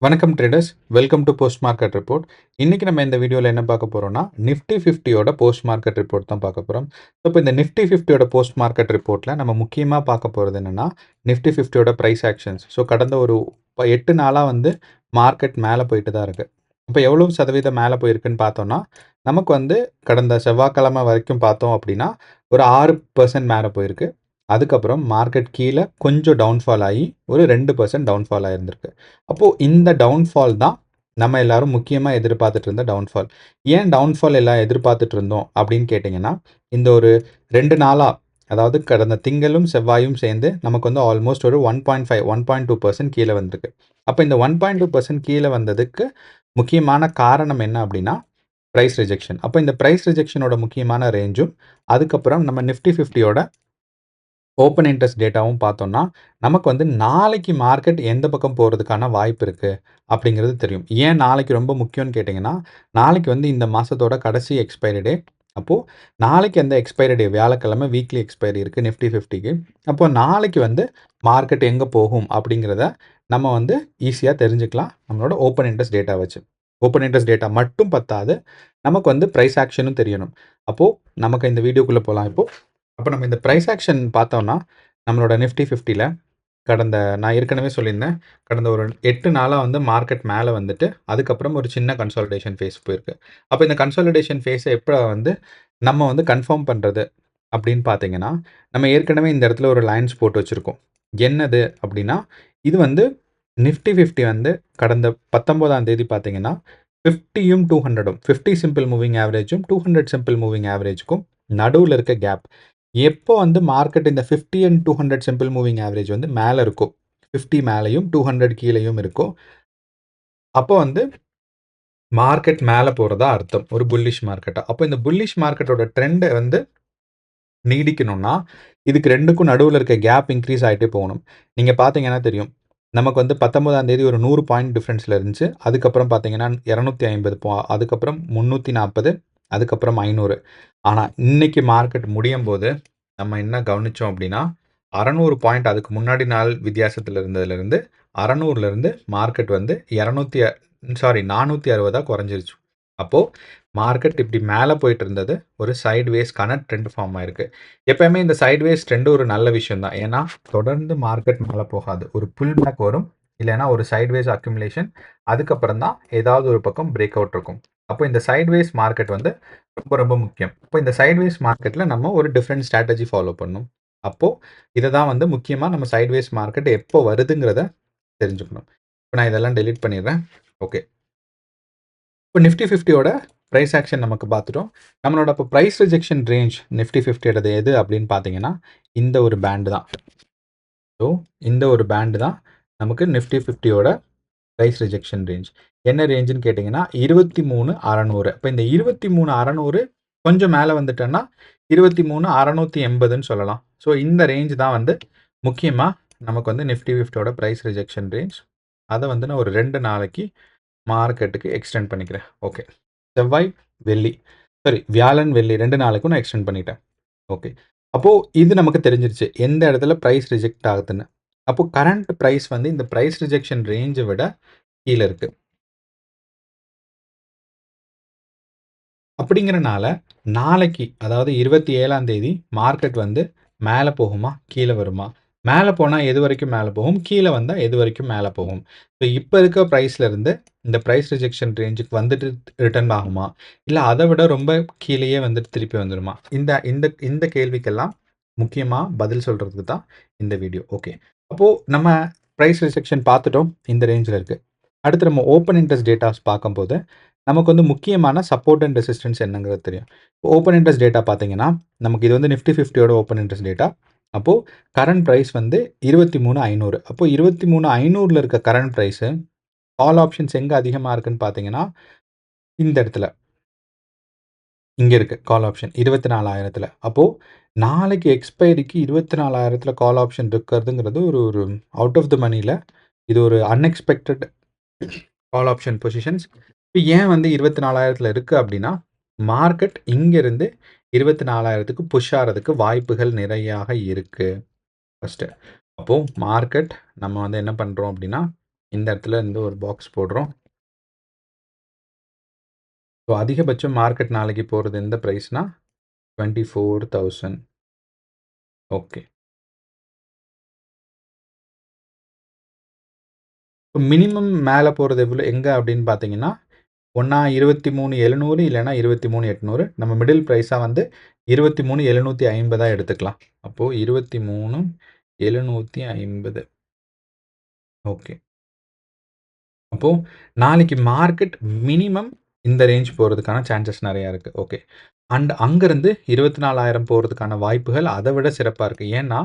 வணக்கம் traders, welcome to post market report. இன்னைக்கு நம்ம இந்த வீடியோவில் என்ன பார்க்க போறோம்னா, நிஃப்டி 50யோட போஸ்ட் மார்க்கெட் ரிப்போர்ட் தான் பார்க்க போறோம். ஸோ இப்போ இந்த நிஃப்டி 50யோட போஸ்ட் மார்க்கெட் ரிப்போர்ட்டில் நம்ம முக்கியமாக பார்க்க போகிறது என்னன்னா, நிஃப்டி 50யோட ப்ரைஸ் ஆக்ஷன்ஸ். ஸோ கடந்த ஒரு 8 நாளாக வந்து மார்க்கெட் மேலே போயிட்டு தான் இருக்கு. இப்போ எவ்வளவு சதவீதம் மேலே போயிருக்குன்னு பார்த்தோம்னா, நமக்கு வந்து கடந்த செவ்வாய்க்கிழமை வரைக்கும் பார்த்தோம் அப்படின்னா, ஒரு 6% மேலே போயிருக்கு. அதுக்கப்புறம் மார்க்கெட் கீழே கொஞ்சம் டவுன்ஃபால் ஆகி ஒரு 2% டவுன்ஃபால் ஆகியிருந்திருக்கு. அப்போது இந்த டவுன்ஃபால் தான் நம்ம எல்லாரும் முக்கியமாக எதிர்பார்த்துட்டு இருந்த டவுன்ஃபால். ஏன் டவுன்ஃபால் எல்லாம் எதிர்பார்த்துட்டு இருந்தோம் அப்படின்னு கேட்டிங்கன்னா, இந்த ஒரு 2 நாளாக, அதாவது கடந்த திங்களும் செவ்வாயும் சேர்ந்து நமக்கு வந்து ஆல்மோஸ்ட் ஒரு 1.5 1.2% கீழே வந்திருக்கு. அப்போ இந்த 1.2% கீழே வந்ததுக்கு முக்கியமான காரணம் என்ன அப்படின்னா, ப்ரைஸ் ரிஜெக்ஷன். அப்போ இந்த ப்ரைஸ் ரிஜெக்ஷனோட முக்கியமான ரேஞ்சும், அதுக்கப்புறம் நம்ம நிஃப்டி 50யோட ஓப்பன் இன்ட்ரெஸ்ட் டேட்டாவும் பார்த்தோம்னா, நமக்கு வந்து நாளைக்கு மார்க்கெட் எந்த பக்கம் போறதுக்கான வாய்ப்பு இருக்கு அப்படிங்கிறது தெரியும். ஏன் நாளைக்கு ரொம்ப முக்கியம்னு கேட்டிங்கன்னா, நாளைக்கு வந்து இந்த மாசத்தோட கடைசி எக்ஸ்பைரி டே. அப்போ நாளைக்கு அந்த எக்ஸ்பைரி டே வியாழக்கிழமை வீக்லி எக்ஸ்பைரி இருக்கு நிஃப்டி 50க்கு. அப்போ நாளைக்கு வந்து மார்க்கெட் எங்க போகும் அப்படிங்கிறத நம்ம வந்து ஈஸியா தெரிஞ்சுக்கலாம் நம்மளோட ஓப்பன் இன்ட்ரெஸ்ட் டேட்டா வச்சு. ஓப்பன் இன்ட்ரெஸ்ட் டேட்டா மட்டும் பத்தாது, நமக்கு வந்து பிரைஸ் ஆக்ஷனும் தெரியணும். அப்போ நமக்கு இந்த வீடியோக்குள்ள போலாம் இப்போ. அப்போ நம்ம இந்த ப்ரைஸ் ஆக்ஷன் பார்த்தோம்னா, நம்மளோட நிஃப்டி 50ல நான் ஏற்கனவே சொல்லியிருந்தேன். கடந்த ஒரு 8 நாளா வந்து மார்க்கெட் மேல வந்துட்டு, அதுக்கப்புறம் ஒரு சின்ன கன்சாலிடேஷன் ஃபேஸ் போயிருக்கு. அப்போ இந்த கன்சாலிடேஷன் ஃபேஸ எப்ப வந்து நம்ம வந்து கன்ஃபார்ம் பண்றது அப்படின்னு பார்த்தீங்கன்னா, நம்ம ஏற்கனவே இந்த இடத்துல ஒரு லைன்ஸ் போட்டு வச்சிருக்கோம். என்னது அப்படின்னா, இது வந்து நிஃப்டி 50 வந்து கடந்த 19ஆம் தேதி பார்த்தீங்கன்னா, 50யும் 200ம் 50 சிம்பிள் மூவிங் ஆவரேஜும் 200 சிம்பிள் மூவிங் ஆவரேஜ்க்கும் நடுவுல இருக்க கேப். எப்போ வந்து மார்க்கெட் இந்த 50 அண்ட் 200 சிம்பிள் மூவிங் ஆவரேஜ் வந்து மேலே இருக்கோ, 50 மேலேயும் 200 கீழேயும் இருக்கோ, அப்போ வந்து மார்க்கெட் மேலே போகிறதா அர்த்தம். ஒரு புல்லிஷ் மார்க்கெட்டா. அப்போ இந்த புல்லிஷ் மார்க்கெட்டோட ட்ரெண்டை வந்து நீடிக்கணும்னா, இதுக்கு 2க்கும் நடுவுல இருக்க கேப் இன்க்ரீஸ் ஆயிட்டே போகணும். நீங்க பார்த்தீங்கன்னா தெரியும். நமக்கு வந்து 19ஆம் தேதி ஒரு 100 பாயிண்ட் டிஃபரன்ஸ்ல இருந்துச்சு. அதுக்கப்புறம் பார்த்தீங்கன்னா 250 அதுக்கப்புறம் 340, அதுக்கப்புறம் 500. ஆனா, இன்னைக்கு மார்க்கெட் முடியும்போது, நம்ம என்ன கவனிச்சோம் அப்படின்னா, 600 பாயிண்ட் அதுக்கு முன்னாடி நாள் வித்தியாசத்துல இருந்ததுலருந்து 600லேருந்து மார்க்கெட் வந்து 460 குறைஞ்சிருச்சு. அப்போ மார்க்கெட் இப்படி மேலே போயிட்டு இருந்தது. ஒரு சைட்வேஸ்க்கான ட்ரெண்ட் ஃபார்ம் ஆயிருக்கு. எப்பயுமே இந்த சைட்வேஸ் ட்ரெண்ட் ஒரு நல்ல விஷயம் தான். ஏன்னா, தொடர்ந்து மார்க்கெட் மேலே போகாது. ஒரு புல் பேக் வரும். இல்லைன்னா ஒரு சைட்வேஸ் அக்யூமுலேஷன். அதுக்கப்புறம் தான் ஏதாவது ஒரு பக்கம் பிரேக் அவுட் இருக்கும். அப்போ இந்த சைட்வேஸ் மார்க்கெட் வந்து ரொம்ப ரொம்ப முக்கியம். இப்போ இந்த சைட்வேஸ் மார்க்கெட்ல நம்ம ஒரு டிஃப்ரெண்ட் ஸ்ட்ராட்டஜி ஃபாலோ பண்ணணும். அப்போ இதை தான் வந்து முக்கியமா நம்ம சைட்வேஸ் மார்க்கெட் எப்போ வருதுங்கிறத தெரிஞ்சுக்கணும். இப்போ நான் இதெல்லாம் டெலீட் பண்ணிடுறேன். ஓகே. இப்போ நிஃப்டி 50யோட ப்ரைஸ் ஆக்ஷன் நமக்கு பார்த்துட்டோம். நம்மளோட இப்போ ப்ரைஸ் ரிஜெக்ஷன் ரேஞ்ச் நிஃப்டி 50யோடது எது அப்படின்னு பார்த்தீங்கன்னா, இந்த ஒரு பேண்டு தான். ஸோ இந்த ஒரு பேண்டு தான் நமக்கு நிஃப்டி 50யோட ப்ரைஸ் ரிஜெக்ஷன் ரேஞ்ச். என்ன ரேஞ்சுன்னு கேட்டிங்கன்னா 23,600. இப்போ இந்த 23,600 கொஞ்சம் மேலே வந்துட்டோன்னா 23,680ன்னு சொல்லலாம். ஸோ இந்த ரேஞ்ச் தான் வந்து முக்கியமாக நமக்கு வந்து நிஃப்டி 50யோட ப்ரைஸ் ரிஜெக்ஷன் ரேஞ்ச். அதை வந்து நான் ஒரு 2 நாளைக்கு மார்க்கெட்டுக்கு எக்ஸ்டெண்ட் பண்ணிக்கிறேன். ஓகே. செவ்வாய், வெள்ளி. சாரி, வியாழன், வெள்ளி 2 நாளைக்கும் நான் எக்ஸ்டெண்ட் பண்ணிட்டேன். ஓகே. அப்போ இது நமக்கு தெரிஞ்சிருச்சு. எந்த இடத்துல பிரைஸ் ரிஜெக்ட் ஆகுதுன்னு. அப்போ கரண்ட் பிரைஸ் வந்து இந்த பிரைஸ் ரிஜெக்ஷன் ரேஞ்ச விட கீழ இருக்கு. அப்படிங்கிறனால நாளைக்கு, அதாவது 27ஆம் தேதி மார்க்கெட் வந்து மேல போகுமா? கீழ வருமா? மேல போனா எது வரைக்கும் மேல போகும்? கீழ வந்தா எது வரைக்கும் மேல போகும்? ஸோ இப்ப இருக்க பிரைஸ்ல இருந்து இந்த பிரைஸ் ரிஜெக்ஷன் ரேஞ்சுக்கு வந்துட்டு ரிட்டர்ன் ஆகுமா? இல்ல அத விட ரொம்ப கீழயே வந்துட்டு திருப்பி வந்துருமா? இந்த இந்த இந்த கேள்விக்கெல்லாம் முக்கியமா பதில் சொல்றதுக்கு தான் இந்த வீடியோ. ஓகே. அப்போ நம்ம பிரைஸ் ரிஜெக்ஷன் பார்த்துட்டோம். இந்த ரேஞ்ச்ல இருக்கு. அடுத்து நம்ம ஓப்பன் இன்ட்ரெஸ்ட் டேட்டாஸ் பார்க்கும்போது நமக்கு வந்து முக்கியமான சப்போர்ட் அண்ட் ரெசிஸ்டன்ஸ் என்னங்கிறது தெரியும். ஓப்பன் இன்ட்ரெஸ்ட் டேட்டா பார்த்தீங்கன்னா, நமக்கு இது வந்து நிஃப்டி 50யோட ஓப்பன் இன்ட்ரெஸ்ட் டேட்டா. அப்போ கரண்ட் பிரைஸ் வந்து 23,500. அப்போ 23,500ல இருக்க கரண்ட் பிரைஸ் கால் ஆப்ஷன்ஸ் எங்க அதிகமா இருக்குன்னு பார்த்தீங்கன்னா, இந்த இடத்துல. இங்க இருக்கு கால் ஆப்ஷன் 24,000ல. அப்போ நாளைக்கு எக்ஸ்பைரிக்கு 24,000ல கால் ஆப்ஷன் இருக்கிறதுங்கிறது ஒரு ஒரு அவுட் ஆஃப் த மனில இது ஒரு அன்எக்ஸ்பெக்டட் கால் ஆப்ஷன் பொசிஷன்ஸ். இப்ப ஏன் வந்து 24,000ல இருக்கு அப்படின்னா, மார்க்கெட் இங்கிருந்து 24,000க்கு புஷ் ஆறதுக்கு வாய்ப்புகள் நிறையாக இருக்கு. ஃபர்ஸ்ட்டு. அப்போ மார்க்கெட் நம்ம வந்து என்ன பண்றோம் அப்படின்னா, இந்த இடத்துல இருந்து ஒரு பாக்ஸ் போடுறோம். ஸோ அதிகபட்சம் மார்க்கெட் நாளைக்கு போகிறது எந்த ப்ரைஸ்னா 24,000. ஓகே. இப்போ மினிமம் மேலே போகிறது எவ்வளோ எங்கே அப்படின்னு பார்த்தீங்கன்னா, ஒன்றா 23,700 இல்லைன்னா 23,800. நம்ம மிடில் ப்ரைஸாக வந்து 23,750 எடுத்துக்கலாம். அப்போது 23,750. ஓகே. அப்போது நாளைக்கு மார்க்கெட் மினிமம் இந்த ரேஞ்ச் போகிறதுக்கான சான்சஸ் நிறையா இருக்குது. ஓகே. அண்ட் அங்கேருந்து 24,000 போகிறதுக்கான வாய்ப்புகள் அதை விட சிறப்பாக இருக்குது. ஏன்னா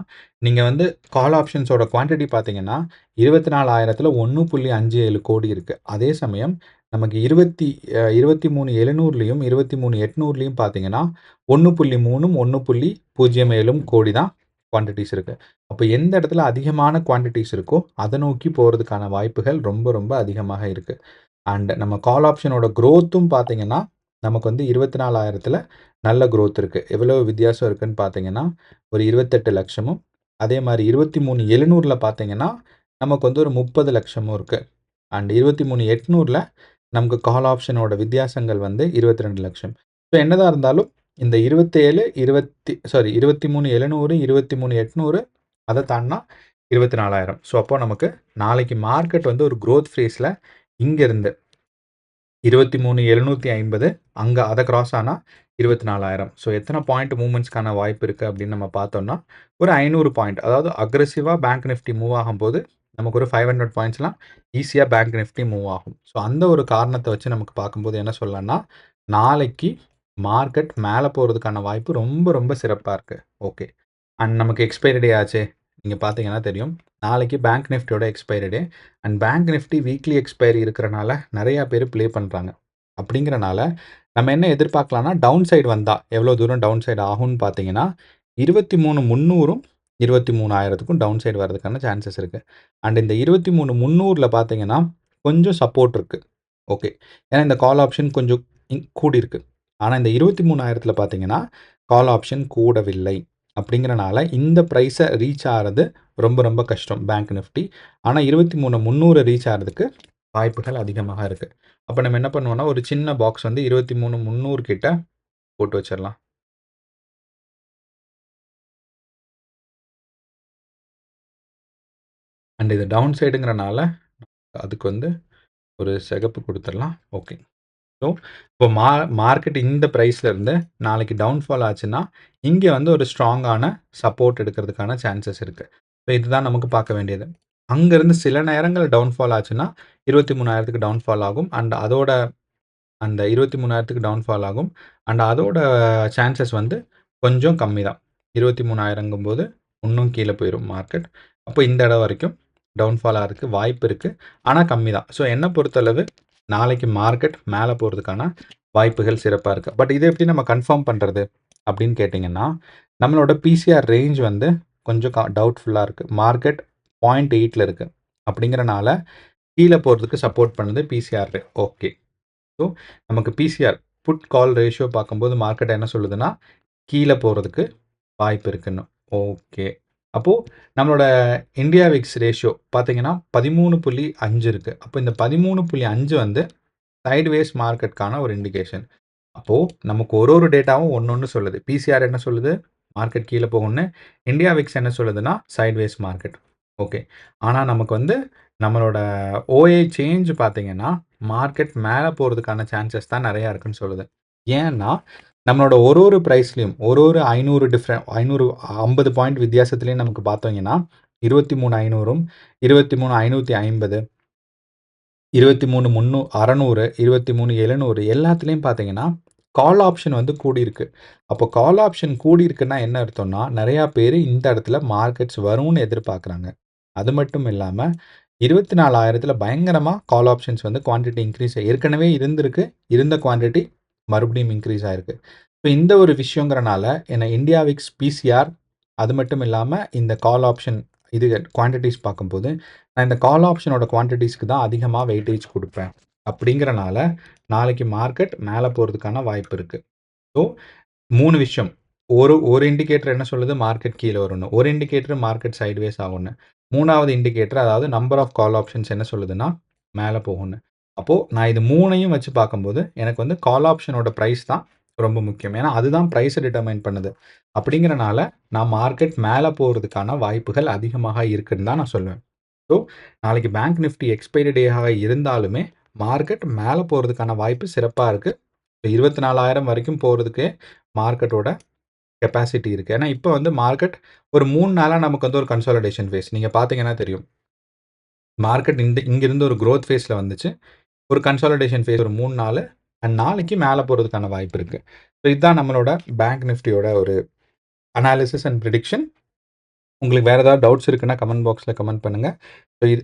நீங்கள் வந்து கால் ஆப்ஷன்ஸோட குவான்டிட்டி பார்த்தீங்கன்னா 24,000ல் 1.57 கோடி இருக்குது. அதே சமயம் நமக்கு 23,700லையும் 23,800லையும் பார்த்தீங்கன்னா 1.3ம் 1.07 கோடி தான் குவான்டிட்டிஸ் இருக்குது. அப்போ எந்த இடத்துல அதிகமான குவான்டிட்டிஸ் இருக்கோ அதை நோக்கி போகிறதுக்கான வாய்ப்புகள் ரொம்ப ரொம்ப அதிகமாக இருக்குது. அண்ட் நம்ம கால் ஆப்ஷனோட க்ரோத்தும் பார்த்தீங்கன்னா நமக்கு வந்து 24,000ல் நல்ல க்ரோத் இருக்குது. எவ்வளோ வித்தியாசம் இருக்குதுன்னு பார்த்தீங்கன்னா ஒரு 28 லட்சமும், அதே மாதிரி 23,700ல் பார்த்தீங்கன்னா நமக்கு வந்து ஒரு 30 லட்சமும் இருக்குது. அண்ட் 23,800ல் நமக்கு கால் ஆப்ஷனோட வித்தியாசங்கள் வந்து 22 லட்சம். ஸோ என்னதான் இருந்தாலும் இந்த 23,700, 23,800 அதை தாண்டினா 24,000. ஸோ அப்போ நமக்கு நாளைக்கு மார்க்கெட் வந்து ஒரு க்ரோத் ஃபேஸில் இங்கேருந்து 23,750 அங்கே அதை கிராஸ் ஆனால் 24,000. ஸோ எத்தனை பாயிண்ட் மூவ்மெண்ட்ஸ்க்கான வாய்ப்பு இருக்குது அப்படின்னு நம்ம பார்த்தோம்னா ஒரு 500 பாயிண்ட். அதாவது அக்ரெசிவாக பேங்க் நிஃப்டி மூவ் ஆகும்போது நமக்கு ஒரு 500 பாயிண்ட்ஸ்லாம் ஈஸியாக பேங்க் நிஃப்டி மூவ் ஆகும். ஸோ அந்த ஒரு காரணத்தை வச்சு நமக்கு பார்க்கும்போது என்ன சொல்லலாம்னா நாளைக்கு மார்க்கெட் மேலே போகிறதுக்கான வாய்ப்பு ரொம்ப ரொம்ப சிறப்பாக இருக்குது. ஓகே. அண்ட் நமக்கு எக்ஸ்பைரி டே ஆச்சு. நீங்கள் பார்த்தீங்கன்னா தெரியும். நாளைக்கு பேங்க் நிஃப்டியோட expiry day. And bank Nifty weekly expiry இருக்கிறனால நிறையா பேர் ப்ளே பண்ணுறாங்க. அப்படிங்கிறனால நம்ம என்ன எதிர்பார்க்கலாம்னா டவுன் சைடு வந்தால் எவ்வளோ தூரம் டவுன் சைடு ஆகும்னு பார்த்தீங்கன்னா 23,300ம் 23,000க்கும் டவுன் சைடு வர்றதுக்கான சான்சஸ் இருக்குது. அண்ட் இந்த 23,300ல் பார்த்தீங்கன்னா கொஞ்சம் சப்போர்ட் இருக்குது. ஓகே. ஏன்னா இந்த கால் ஆப்ஷன் கொஞ்சம் கூடி இருக்குது. ஆனால் இந்த 23,000ல் பார்த்தீங்கன்னா கால் ஆப்ஷன் கூடவில்லை. அப்படிங்கிறனால இந்த ப்ரைஸை ரீச் ஆகிறது ரொம்ப ரொம்ப கஷ்டம் பேங்க் நிஃப்டி. ஆனால் 23,300 ரீச் ஆகிறதுக்கு வாய்ப்புகள் அதிகமாக இருக்குது. அப்போ நம்ம என்ன பண்ணுவோம்னா ஒரு சின்ன பாக்ஸ் வந்து 23,300 கிட்ட போட்டு வச்சிடலாம். அண்ட் இது டவுன் சைடுங்கிறனால அதுக்கு வந்து ஒரு சிகப்பு கொடுத்துடலாம். ஓகே. ஸோ இப்போ மார்க்கெட் இந்த ப்ரைஸ்லேருந்து நாளைக்கு டவுன்ஃபால் ஆச்சுன்னா இங்கே வந்து ஒரு ஸ்ட்ராங்கான சப்போர்ட் எடுக்கிறதுக்கான சான்சஸ் இருக்குது. ஸோ இதுதான் நமக்கு பார்க்க வேண்டியது. அங்கேருந்து சில நேரங்கள் டவுன்ஃபால் ஆச்சுன்னா 23,000க்கு டவுன்ஃபால் ஆகும். அண்ட் அதோட அந்த 23,000க்கு டவுன்ஃபால் ஆகும். அண்ட் அதோட சான்சஸ் வந்து கொஞ்சம் கம்மி தான். 23,000ங்கும்போது இன்னும் கீழே போயிடும் மார்க்கெட். அப்போ இந்த இடம் வரைக்கும் டவுன்ஃபால் ஆகிறதுக்கு வாய்ப்பு இருக்குது. ஆனால் கம்மி தான். ஸோ என்னை பொறுத்தளவு நாளைக்கு மார்க்கெட் மேலே போகிறதுக்கான வாய்ப்புகள் சிறப்பாக இருக்குது. பட் இதை எப்படி நம்ம கன்ஃபார்ம் பண்ணுறது அப்படின்னு கேட்டிங்கன்னா நம்மளோட பிசிஆர் ரேஞ்ச் வந்து கொஞ்சம் டவுட்ஃபுல்லாக இருக்குது. மார்க்கெட் 0.8ல் இருக்குது. அப்படிங்கிறனால கீழே போகிறதுக்கு சப்போர்ட் பண்ணுது பிசிஆர். ஓகே. ஸோ நமக்கு பிசிஆர் புட் கால் ரேஷியோ பார்க்கும்போது மார்க்கெட் என்ன சொல்லுதுன்னா கீழே போகிறதுக்கு வாய்ப்பு இருக்குன்னு. ஓகே. அப்போது நம்மளோட இந்தியா விக்ஸ் ரேஷியோ பார்த்தீங்கன்னா 13.5 இருக்குது. அப்போ இந்த 13.5 வந்து சைட்வேஸ் மார்க்கெட்டுக்கான ஒரு இண்டிகேஷன். அப்போது நமக்கு ஒரு டேட்டாவும் ஒன்று சொல்லுது. பிசிஆர் என்ன சொல்லுது? மார்க்கெட் கீழே போகும்னு. இந்தியா விக்ஸ் என்ன சொல்லுதுன்னா சைட்வேஸ் மார்க்கெட். ஓகே. ஆனால் நமக்கு வந்து நம்மளோட ஓஏ சேஞ்ச் பார்த்தீங்கன்னா மார்க்கெட் மேலே போகிறதுக்கான சான்சஸ் தான் நிறையா இருக்குன்னு சொல்லுது. ஏன்னா நம்மளோட ஒரு ப்ரைஸ்லையும் ஒரு 550 பாயிண்ட் வித்தியாசத்துலேயும் நமக்கு பார்த்தீங்கன்னா 23,500ம் 23,550 23,600 23,700 எல்லாத்துலேயும் பார்த்தீங்கன்னா கால் ஆப்ஷன் வந்து கூடியிருக்கு. அப்போ கால் ஆப்ஷன் கூடியிருக்குன்னா என்ன அர்த்தம்னா நிறையா பேர் இந்த இடத்துல மார்க்கெட்ஸ் வரும்னு எதிர்பார்க்குறாங்க. அது மட்டும் இல்லாமல் 24,000ல் பயங்கரமாக கால் ஆப்ஷன்ஸ் வந்து குவான்டிட்டி இன்க்ரீஸ் ஏற்கனவே இருந்த குவான்டிட்டி மறுபடியும் இன்க்ரீஸ் ஆகிருக்கு. ஸோ இந்த ஒரு விஷயங்கிறனால என்ன இந்தியா விக்ஸ் பிசிஆர் அது மட்டும் இல்லாமல் இந்த கால் ஆப்ஷன் இது குவான்டிட்டிஸ் பார்க்கும்போது நான் இந்த கால் ஆப்ஷனோட குவான்டிட்டிஸ்க்கு தான் அதிகமாக வெயிட்டேஜ் கொடுப்பேன். அப்படிங்கிறனால நாளைக்கு மார்க்கெட் மேலே போகிறதுக்கான வாய்ப்பு இருக்குது. ஸோ 3 விஷயம். ஒரு இண்டிகேட்டர் என்ன சொல்லுது? மார்க்கெட் கீழ வரும்னு. ஒரு இண்டிகேட்டர் மார்க்கெட் சைட்வேஸ் ஆகும்னு. 3வது இண்டிகேட்டர் அதாவது நம்பர் ஆஃப் கால் ஆப்ஷன்ஸ் என்ன சொல்லுதுன்னா, மேல போகும்னு. அப்போ நான் இது 3யும் வச்சு பார்க்கும்போது, எனக்கு வந்து கால் ஆப்ஷனோட பிரைஸ் தான் ரொம்ப முக்கியம். ஏன்னா, அதுதான் பிரைஸ டிட்டர்மைன் பண்ணுது. அப்படிங்கிறனால, நான் மார்க்கெட் மேல போறதுக்கான வாய்ப்புகள் அதிகமாக இருக்குன்னு தான் நான் சொல்லுவேன். ஸோ, நாளைக்கு பேங்க் நிஃப்டி எக்ஸ்பைரி டேயாக இருந்தாலுமே, மார்க்கெட் மேல போறதுக்கான வாய்ப்பு சிறப்பா இருக்கு. 24,000 வரைக்கும் போறதுக்கு மார்க்கெட்டோட கெப்பாசிட்டி இருக்கு. ஏன்னா, இப்ப வந்து மார்க்கெட் ஒரு 3 நாளா நமக்கு வந்து ஒரு கன்சாலிடேஷன் ஃபேஸ். நீங்க பார்த்தீங்கன்னா தெரியும். மார்க்கெட் இங்கிருந்து ஒரு குரோத் ஃபேஸ்ல வந்துச்சு. ஒரு கன்சாலிடேஷன் ஃபேஸ் ஒரு 3 நாளு அண்ட் நாளைக்கு மேல போறதுக்கான வாய்ப்பு இருக்கு. ஸோ இதுதான் நம்மளோட பேங்க் நிஃப்டியோட ஒரு அனாலிசிஸ் அண்ட் பிரெடிக்ஷன். உங்களுக்கு வேற ஏதாவது டவுட்ஸ் இருக்குன்னா கமெண்ட் பாக்ஸ்ல கமெண்ட் பண்ணுங்க. ஸோ இது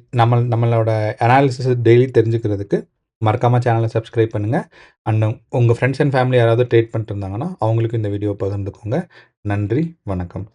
நம்மளோட அனாலிசிஸ் டெய்லி தெரிஞ்சுக்கிறதுக்கு மறக்காம சேனலை சப்ஸ்கிரைப் பண்ணுங்க. அண்ட் உங்க ஃப்ரெண்ட்ஸ் அண்ட் ஃபேமிலி யாராவது ட்ரேட் பண்ணிட்டு இருந்தாங்கன்னா, அவங்களுக்கும் இந்த வீடியோ பகிர்ந்துக்கோங்க. நன்றி, வணக்கம்.